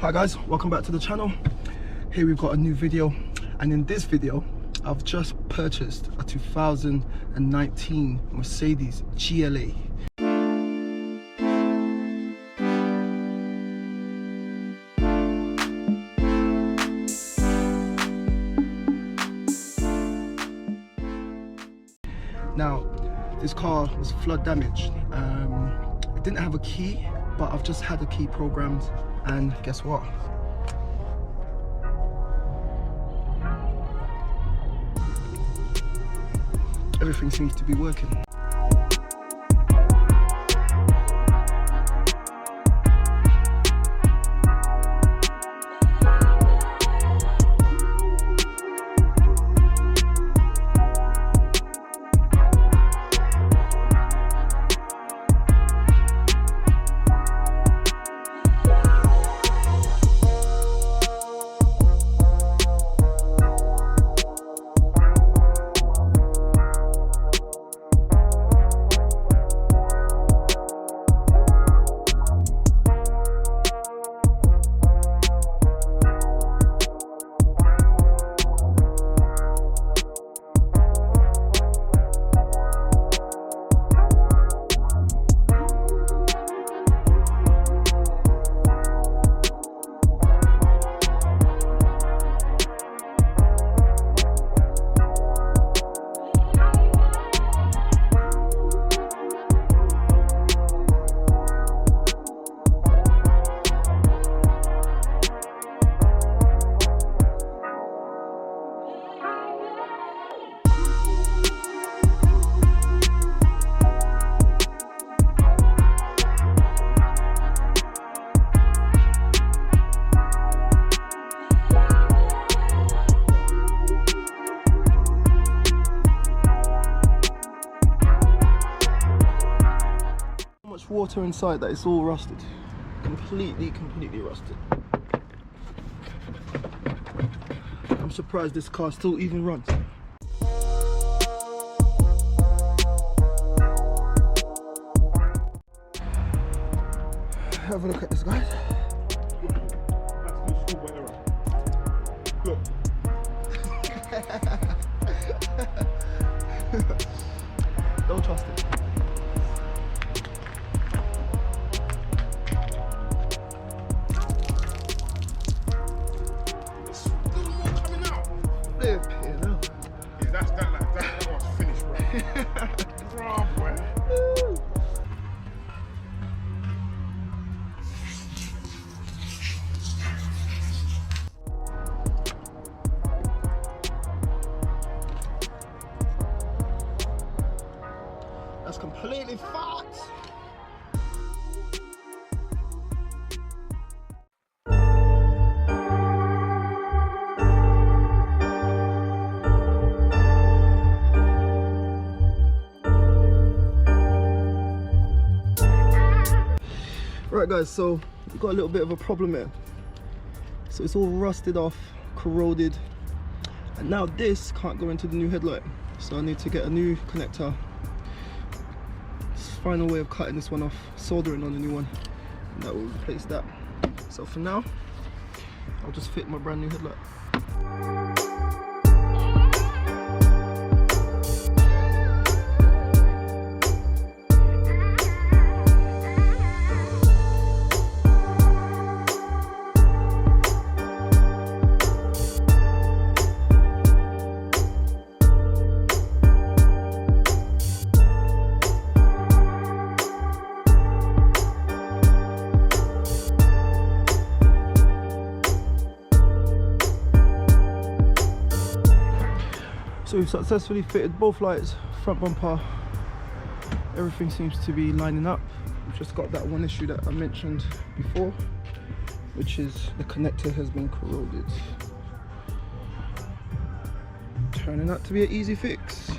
Hi guys, welcome back to the channel. Here we've got a new video, and in this video I've just purchased a 2019 Mercedes GLA. Now this car was flood damaged. It didn't have a key, but I've just had a key programmed, and guess what? Everything seems to be working. Water inside that it's all rusted, completely rusted. I'm surprised this car still even runs. Have a look at this, guys. Look. Don't trust it. That one's finished, bro. Bro, boy. That's completely fucked. Right guys, so we've got a little bit of a problem here. So it's all rusted off, corroded, and now this can't go into the new headlight. So I need to get a new connector. Find a way of cutting this one off, soldering on a new one, and that will replace that. So for now, I'll just fit my brand new headlight. So we've successfully fitted both lights, front bumper, everything seems to be lining up. We've just got that one issue that I mentioned before, which is the connector has been corroded. Turning out to be an easy fix.